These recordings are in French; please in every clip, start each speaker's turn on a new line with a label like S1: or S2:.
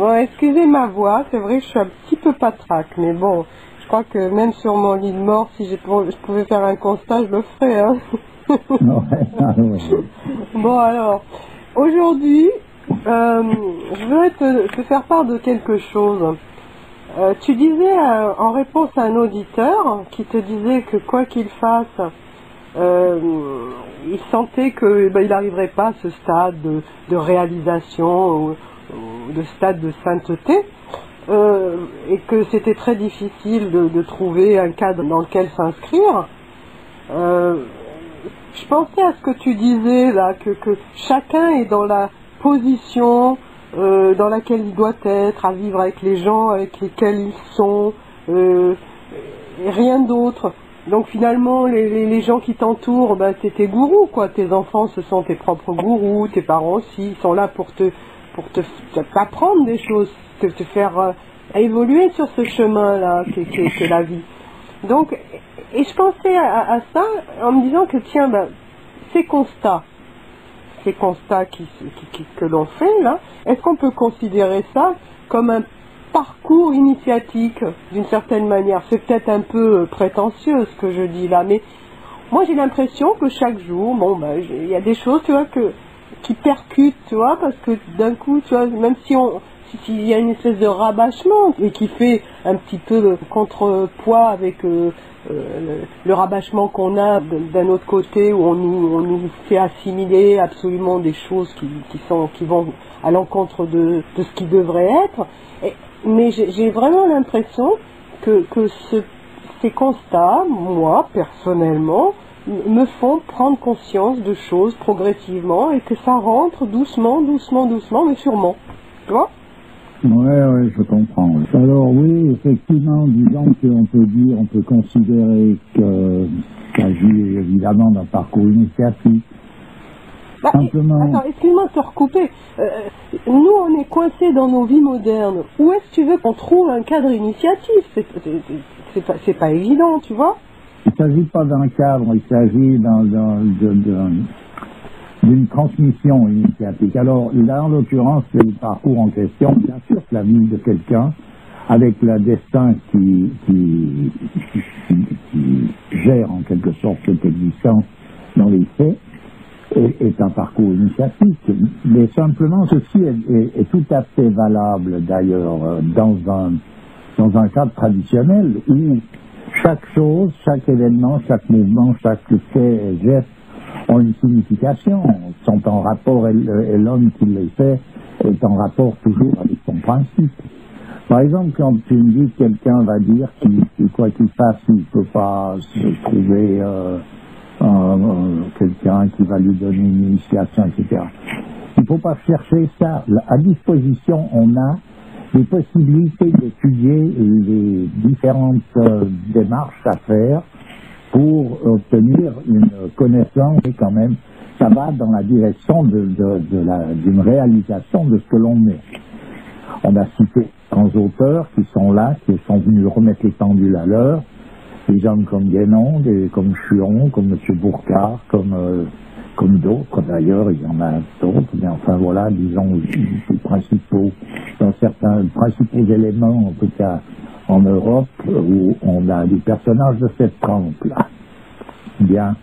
S1: Ouais, excusez ma voix, c'est vrai que je suis un petit peu patraque, mais bon, je crois que même sur mon lit de mort, si je pouvais faire un constat, je le ferais. Hein. Bon alors, aujourd'hui, je voudrais te faire part de quelque chose. Tu disais en réponse à un auditeur qui te disait que quoi qu'il fasse, il sentait qu'il n'arriverait pas à ce stade de réalisation ou de stade de sainteté, et que c'était très difficile de trouver un cadre dans lequel s'inscrire. Je pensais à ce que tu disais là, que chacun est dans la position dans laquelle il doit être, à vivre avec les gens avec lesquels ils sont, et rien d'autre. Donc finalement, les gens qui t'entourent, c'est tes gourous, quoi. Tes enfants, ce sont tes propres gourous, tes parents aussi, ils sont là pour t'apprendre des choses, te faire évoluer sur ce chemin-là qu'est la vie. Donc, et je pensais à ça en me disant que tiens, ces constats que l'on fait là, est-ce qu'on peut considérer ça comme un parcours initiatique d'une certaine manière? C'est peut-être un peu prétentieux ce que je dis là, mais moi j'ai l'impression que chaque jour, il y a des choses, tu vois, qui percutent, tu vois, parce que d'un coup, tu vois, même s'il y a une espèce de rabâchement et qui fait un petit peu le contrepoids avec le rabâchement qu'on a d'un autre côté où on nous fait assimiler absolument des choses qui vont à l'encontre de ce qui devrait être. Mais j'ai vraiment l'impression que ces constats, moi personnellement, me font prendre conscience de choses progressivement et que ça rentre doucement, mais sûrement. Tu vois ?
S2: Oui, je comprends. Alors oui, effectivement, disons on peut considérer qu'il s'agit évidemment d'un parcours initiatique. Simplement...
S1: Attends, excuse-moi de te recouper. Nous, on est coincés dans nos vies modernes. Où est-ce que tu veux qu'on trouve un cadre initiatif? C'est pas évident, tu vois.
S2: Il ne s'agit pas d'un cadre, il s'agit d'une transmission initiatique. Alors là, en l'occurrence, c'est le parcours en question. Bien sûr que la vie de quelqu'un, avec le destin qui gère en quelque sorte cette existence dans les faits, est un parcours initiatique. Mais simplement, ceci est tout à fait valable d'ailleurs dans un cadre traditionnel où chaque chose, chaque événement, chaque mouvement, chaque fait et geste ont une signification, sont en rapport, et l'homme qui les fait est en rapport toujours avec son principe. Par exemple, quand tu me dis que quelqu'un va dire qu'il quoi qu'il fasse, il ne peut pas se trouver quelqu'un qui va lui donner une initiation, etc. Il ne faut pas chercher ça. À disposition, on a les possibilités d'étudier les différentes démarches à faire pour obtenir une connaissance, et quand même, ça va dans la direction d'une réalisation de ce que l'on est. On a cité grands auteurs qui sont là, qui sont venus remettre les pendules à l'heure, des gens comme Guénon, comme Chuon, comme M. Bourcard, comme d'autres d'ailleurs, il y en a d'autres, mais enfin voilà, disons, les principaux éléments, en tout cas en Europe, où on a des personnages de cette trempe-là. Bien.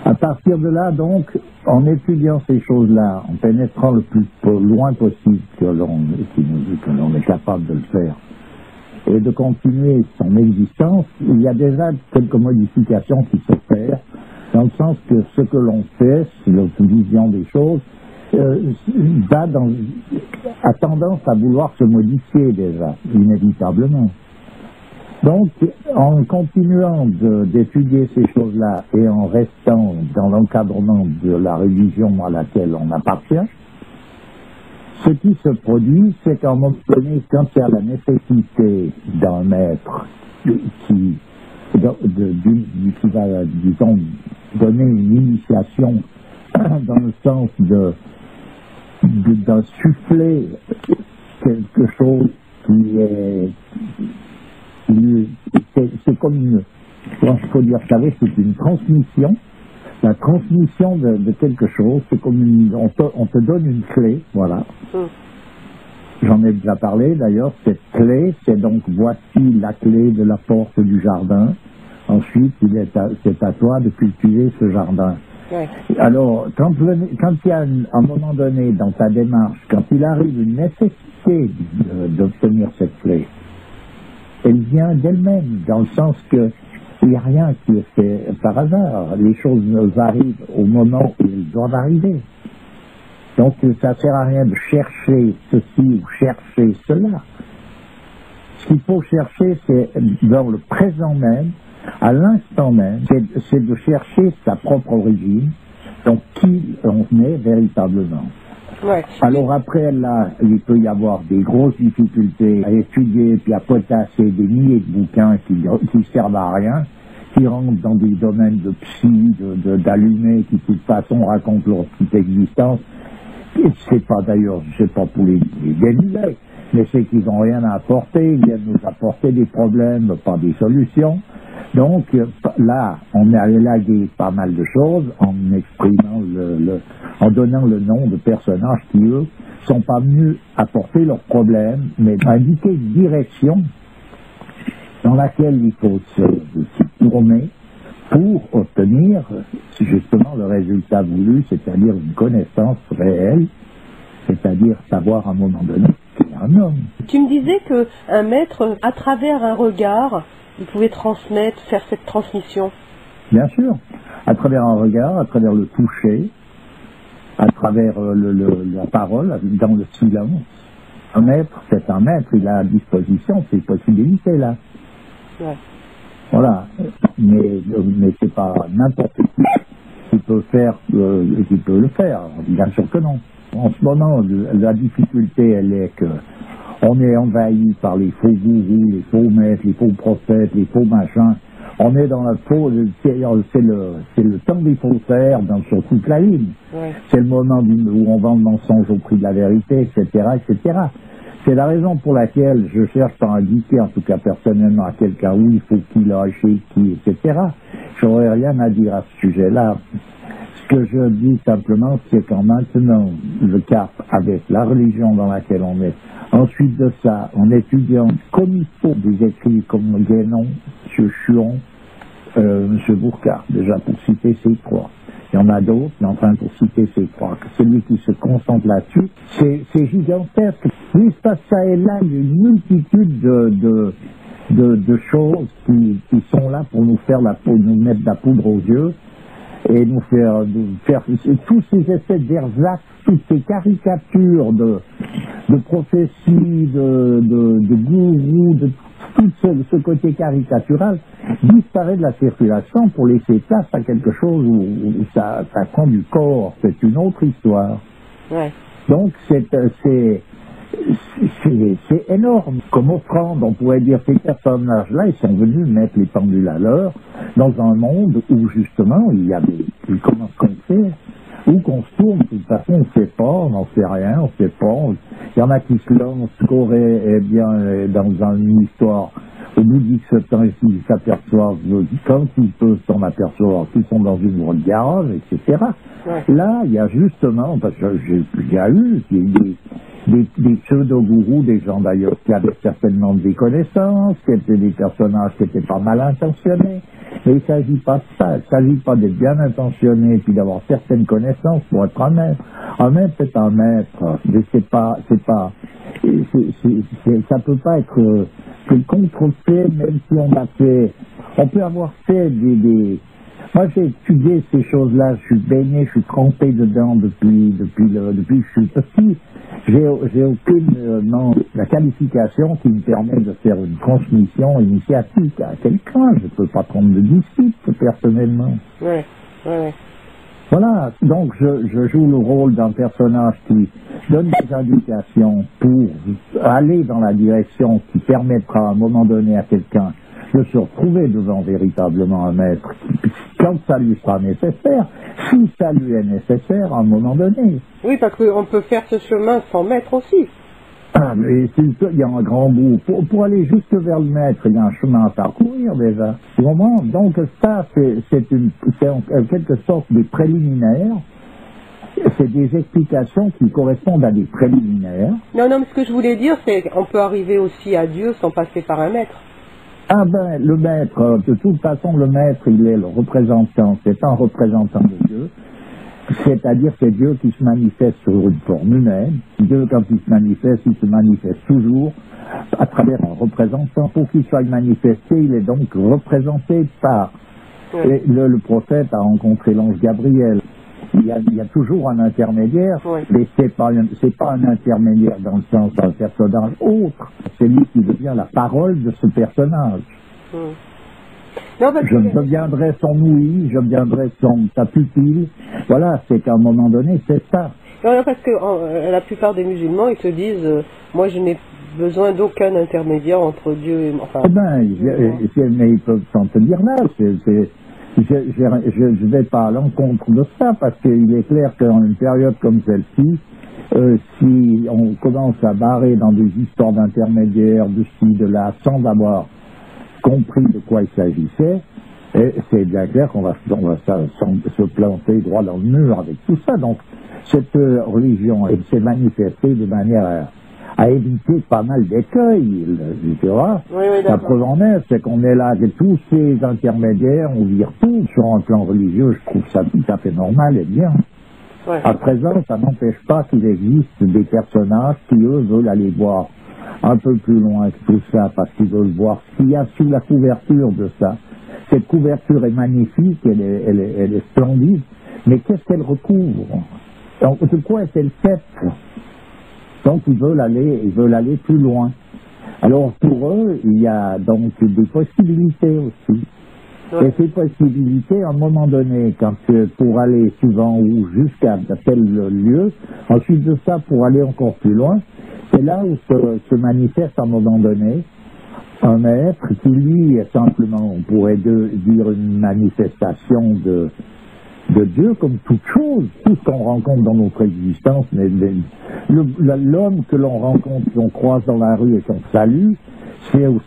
S2: À partir de là, donc, en étudiant ces choses-là, en pénétrant le plus loin possible que l'on est capable de le faire, et de continuer son existence, il y a déjà quelques modifications qui s'opèrent, dans le sens que ce que l'on fait, notre vision des choses, a tendance à vouloir se modifier déjà, inévitablement. Donc, en continuant d'étudier ces choses-là et en restant dans l'encadrement de la religion à laquelle on appartient, ce qui se produit, c'est qu'à un moment donné, quand il y a la nécessité d'un maître qui va, disons, donner une initiation dans le sens d'un souffler quelque chose qui est... C'est comme une... Comment je peux dire, vous savez, c'est une transmission. La transmission de quelque chose, c'est comme on te donne une clé, voilà. J'en ai déjà parlé d'ailleurs, cette clé, c'est donc voici la clé de la porte du jardin. Ensuite, c'est à toi de cultiver ce jardin.
S1: Ouais.
S2: Alors, quand il y a un moment donné dans ta démarche, quand il arrive une nécessité d'obtenir cette clé, elle vient d'elle-même, dans le sens que il n'y a rien qui est fait par hasard. Les choses nous arrivent au moment où elles doivent arriver. Donc, ça ne sert à rien de chercher ceci ou chercher cela. Ce qu'il faut chercher, c'est dans le présent même, à l'instant même, c'est de chercher sa propre origine, donc qui on est véritablement.
S1: Ouais.
S2: Alors après, là, il peut y avoir des grosses difficultés à étudier, puis à potasser des milliers de bouquins qui servent à rien, qui rentrent dans des domaines de psy, d'allumés, qui de toute façon racontent leur petite existence. Et c'est pas d'ailleurs, c'est pas pour les déniveler, mais c'est qu'ils n'ont rien à apporter, ils viennent nous apporter des problèmes, pas des solutions. Donc là, on a élagué pas mal de choses en exprimant en donnant le nom de personnages qui, eux, sont pas venus apporter leurs problèmes, mais indiquer une direction dans laquelle il faut se tourner pour obtenir justement le résultat voulu, c'est-à-dire une connaissance réelle, c'est-à-dire savoir à un moment donné qui est un homme.
S1: Tu me disais qu'un maître, à travers un regard, il pouvait transmettre, faire cette transmission.
S2: Bien sûr, à travers un regard, à travers le toucher, à travers la parole, dans le silence. Un maître, c'est un maître, il a à disposition ces possibilités-là.
S1: Ouais.
S2: Voilà, mais c'est pas n'importe qui peut faire, qui peut le faire, bien sûr que non. En ce moment, la difficulté, elle est que on est envahi par les faux gourous, les faux maîtres, les faux prophètes, les faux machins. On est dans la faux, c'est le temps des faussaires sur toute la ligne.
S1: Ouais.
S2: C'est le moment où on vend le mensonge au prix de la vérité, etc., etc. C'est la raison pour laquelle je cherche à indiquer, en tout cas personnellement, à quelqu'un où il faut qu'il aille chez qui, etc. J'aurais rien à dire à ce sujet-là. Ce que je dis simplement, c'est qu'en maintenant le cap avec la religion dans laquelle on est, ensuite de ça, en étudiant comme il faut des écrits comme Guénon, M. Chuon, M. Bourcard, déjà pour citer ces trois. Il y en a d'autres, mais enfin pour citer ces trois, celui qui se concentre là-dessus, c'est gigantesque. Oui, ça et là, il y a une multitude de choses qui sont là pour nous faire nous mettre de la poudre aux yeux et nous faire tous ces essais d'ersatz, toutes ces caricatures de prophéties, de gourous, de tout ce côté caricatural disparaît de la circulation pour laisser place à quelque chose où ça prend du corps. C'est une autre histoire.
S1: Ouais.
S2: Donc c'est énorme. Comme offrande, on pourrait dire ces personnages-là, ils sont venus mettre les pendules à l'heure dans un monde où justement il y a comment qu'on fait, où qu'on se tourne, de toute façon on ne sait pas, on n'en sait rien, on ne sait pas. Il y en a qui se lancent, corée, dans une histoire. Au bout de 17 ans, ils s'aperçoivent, quand ils peuvent s'en apercevoir, qu'ils sont dans une grande garage, etc. Ouais. Là, il y a justement, parce que il y a eu des pseudo-gourous, des gens d'ailleurs qui avaient certainement des connaissances, qui étaient des personnages qui étaient pas mal intentionnés. Mais il ne s'agit pas de ça, il ne s'agit pas d'être bien intentionné et puis d'avoir certaines connaissances pour être un maître. Un maître, c'est un maître, mais ça peut pas être que contrefait, même si on peut avoir fait moi j'ai étudié ces choses-là, je suis baigné, je suis trempé dedans depuis que je suis petit. J'ai aucune la qualification qui me permet de faire une transmission initiatique à quelqu'un. Je ne peux pas prendre de disciple personnellement.
S1: Ouais.
S2: Voilà, donc je joue le rôle d'un personnage qui donne des indications pour aller dans la direction qui permettra à un moment donné à quelqu'un de se retrouver devant véritablement un maître, quand ça lui sera nécessaire, si ça lui est nécessaire à un moment donné.
S1: Oui, parce qu'on peut faire ce chemin sans maître aussi.
S2: Ah, mais il y a un grand bout. Pour aller juste vers le maître, il y a un chemin à parcourir déjà. Donc ça, c'est en quelque sorte des préliminaires. c'est des explications qui correspondent à des préliminaires.
S1: Non, non, mais ce que je voulais dire, c'est qu'on peut arriver aussi à Dieu sans passer par un maître.
S2: Ah ben, le maître, de toute façon, le maître, il est le représentant, c'est un représentant de Dieu, c'est-à-dire c'est Dieu qui se manifeste sur une forme humaine. Dieu, quand il se manifeste toujours à travers un représentant. Pour qu'il soit manifesté, il est donc représenté par...
S1: Oui.
S2: Et le prophète a rencontré l'ange Gabriel. Il y a toujours un intermédiaire,
S1: Oui.
S2: mais c'est pas un intermédiaire dans le sens d'un personnage autre. C'est lui qui devient la parole de ce personnage.
S1: Non, parce
S2: Je
S1: que...
S2: deviendrai son ouïe, je deviendrai sa pupille. Voilà, c'est qu'à un moment donné, c'est ça.
S1: Non, non, parce que la plupart des musulmans, ils se disent, moi je n'ai besoin d'aucun intermédiaire entre Dieu et moi. Enfin,
S2: Eh ben, mais ils peuvent s'en tenir là. Je vais pas à l'encontre de ça, parce qu'il est clair qu'en une période comme celle-ci, si on commence à barrer dans des histoires d'intermédiaires, de ci, de là, sans avoir compris de quoi il s'agissait, c'est bien clair qu'on va se planter droit dans le mur avec tout ça. Donc, cette religion, elle s'est manifestée de manière à éviter pas mal d'écueils, tu vois.
S1: Oui, oui,
S2: La
S1: d'accord.
S2: preuve en est, c'est qu'on est là avec tous ces intermédiaires, on vire tout. Sur un plan religieux, je trouve ça tout à fait normal et bien.
S1: Ouais.
S2: À présent, ça n'empêche pas qu'il existe des personnages qui, eux, veulent aller voir un peu plus loin que tout ça, parce qu'ils veulent voir ce qu'il y a sous la couverture de ça. Cette couverture est magnifique, elle est splendide, mais qu'est-ce qu'elle recouvre? Donc, de quoi est-elle faite? Donc, ils veulent aller plus loin. Alors, pour eux, il y a donc des possibilités aussi.
S1: Ouais.
S2: Et ces possibilités, à un moment donné, pour aller suivant ou jusqu'à tel lieu, ensuite de ça, pour aller encore plus loin, c'est là où se manifeste à un moment donné un maître qui, lui, est simplement, on pourrait dire, une manifestation de Dieu, comme toute chose, tout ce qu'on rencontre dans notre existence. Mais l'homme que l'on rencontre, qu'on croise dans la rue et qu'on salue, c'est aussi...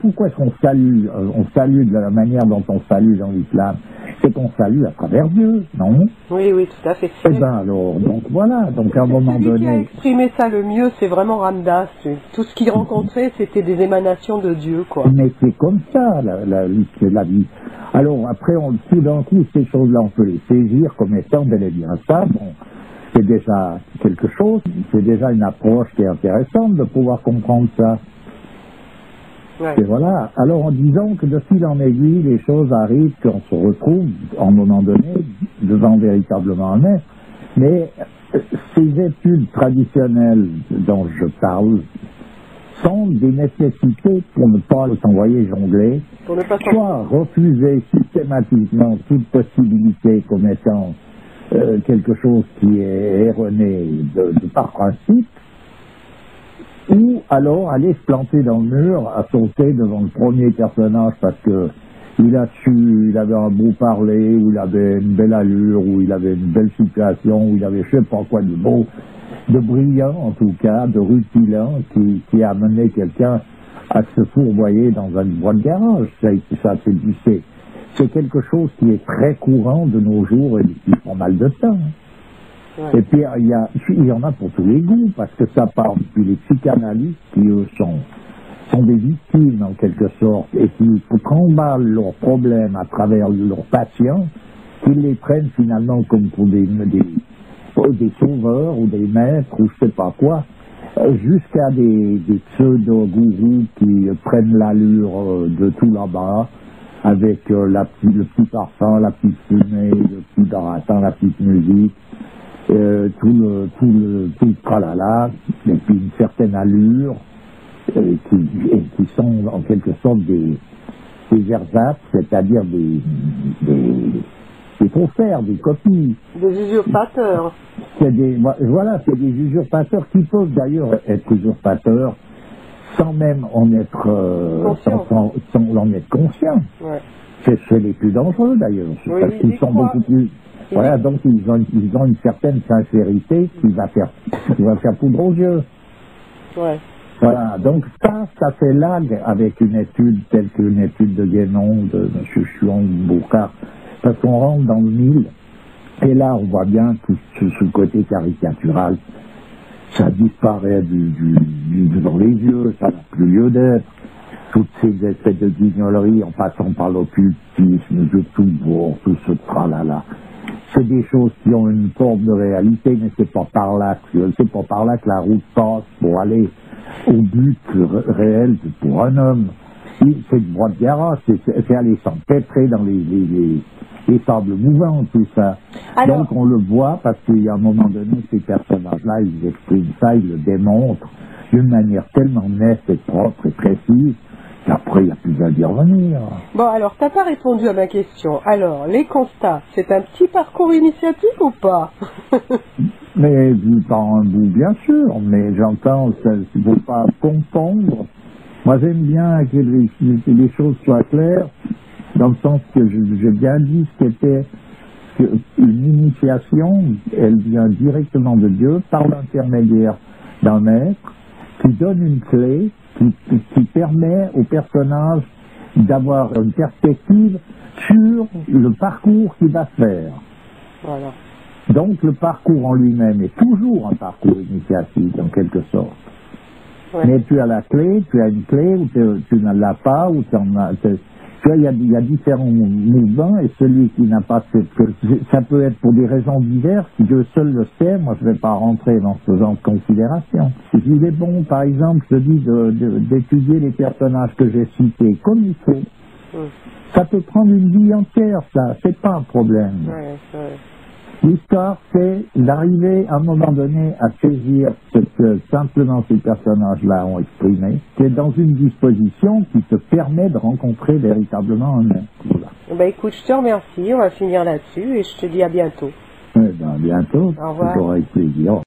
S2: Pourquoi est-ce qu'on salue? On salue de la manière dont on salue dans l'islam. C'est qu'on salue à travers Dieu, non?
S1: Oui, oui, tout à fait.
S2: Eh bien alors, donc voilà, donc à un moment
S1: Celui qui a
S2: donné...
S1: exprimé ça le mieux, c'est vraiment Ramdas. Tout ce qu'il rencontrait, c'était des émanations de Dieu, quoi.
S2: Mais c'est comme ça, la vie. Alors après, tout d'un coup, ces choses-là, on peut les saisir comme étant bel et bien ça. Bon, c'est déjà quelque chose, c'est déjà une approche qui est intéressante de pouvoir comprendre ça.
S1: Ouais.
S2: Et voilà. Alors en disant que de fil en aiguille, les choses arrivent, qu'on se retrouve, à un moment donné, devant véritablement un maître. Mais ces études traditionnelles dont je parle sont des nécessités pour ne pas s'envoyer jongler,
S1: Pour ne pas s'en...
S2: soit refuser systématiquement toute possibilité comme étant quelque chose qui est erroné de par principe, ou alors aller se planter dans le mur, à sauter devant le premier personnage parce que il avait un beau parler, ou il avait une belle allure, ou il avait une belle situation, ou il avait je sais pas quoi de beau, de brillant en tout cas, de rutilant, qui a amené quelqu'un à se fourvoyer dans une boîte de garage. C'est quelque chose qui est très courant de nos jours et qui prend mal de temps.
S1: Ouais.
S2: Et puis il y en a pour tous les goûts, parce que ça part depuis les psychanalystes qui eux sont des victimes en quelque sorte, et qui tremballent leurs problèmes à travers leurs patients, qu'ils les prennent finalement comme pour des sauveurs ou des maîtres ou je sais pas quoi, jusqu'à des pseudo-gourous qui prennent l'allure de tout là-bas, avec le petit parfum, la petite fumée, le petit baratin, la petite musique, tout le tralala, et puis une certaine allure, qui sont en quelque sorte des ersatz, c'est-à-dire des faussaires, des copies.
S1: Des usurpateurs.
S2: C'est des usurpateurs qui peuvent d'ailleurs être usurpateurs sans même en être sans en être conscients.
S1: Ouais.
S2: C'est les plus dangereux d'ailleurs,
S1: Oui,
S2: parce qu'ils sont beaucoup plus. Voilà, donc ils ont une certaine sincérité qui va faire poudre aux yeux.
S1: Ouais.
S2: Voilà, donc ça fait lag avec une étude telle qu'une étude de Guénon, de M. Chuon, Boucard, parce qu'on rentre dans le mille, Et là, on voit bien tout ce côté caricatural. Ça disparaît devant les yeux, ça n'a plus lieu d'être. Toutes ces espèces de guignoleries en passant par l'occultisme, de tout bon, tout ce tralala. C'est des choses qui ont une forme de réalité, mais c'est pas par là que la route passe pour aller au but réel pour un homme. C'est une voie de garage, c'est aller s'empêtrer dans les sables mouvants, tout ça. Alors, donc on le voit parce qu'à un moment donné, ces personnages-là, ils expriment ça, ils le démontrent d'une manière tellement nette et propre et précise qu'après, il n'y a plus à y revenir.
S1: Bon, alors, t'as pas répondu à ma question. Alors, les constats, c'est un petit parcours initiatique ou pas?
S2: Mais par un bout, bien sûr, mais j'entends, il ne faut pas confondre. Moi, j'aime bien que les choses soient claires, dans le sens que j'ai bien dit ce qu'était une initiation, elle vient directement de Dieu, par l'intermédiaire d'un maître, qui donne une clé, qui permet au personnage d'avoir une perspective sur le parcours qu'il va faire.
S1: Voilà.
S2: Donc le parcours en lui-même est toujours un parcours initiatique, en quelque sorte. Ouais. Mais tu as la clé, tu as une clé, ou tu n'en as pas, ou tu en as... Tu vois, il y a différents mouvements, et celui qui n'a pas ça peut être pour des raisons diverses, Dieu seul le sait, moi je ne vais pas rentrer dans ce genre de considération. Il est bon, par exemple, je dis, d'étudier les personnages que j'ai cités comme il faut. Ça peut prendre une vie entière, ça, c'est pas un problème.
S1: Ouais.
S2: L'histoire, c'est d'arriver à un moment donné à saisir ce que simplement ces personnages-là ont exprimé. C'est dans une disposition qui te permet de rencontrer véritablement un être. Voilà.
S1: Ben écoute, je te remercie, on va finir là-dessus et je te dis à bientôt.
S2: Eh ben, à bientôt.
S1: Au revoir.
S2: Toujours avec plaisir.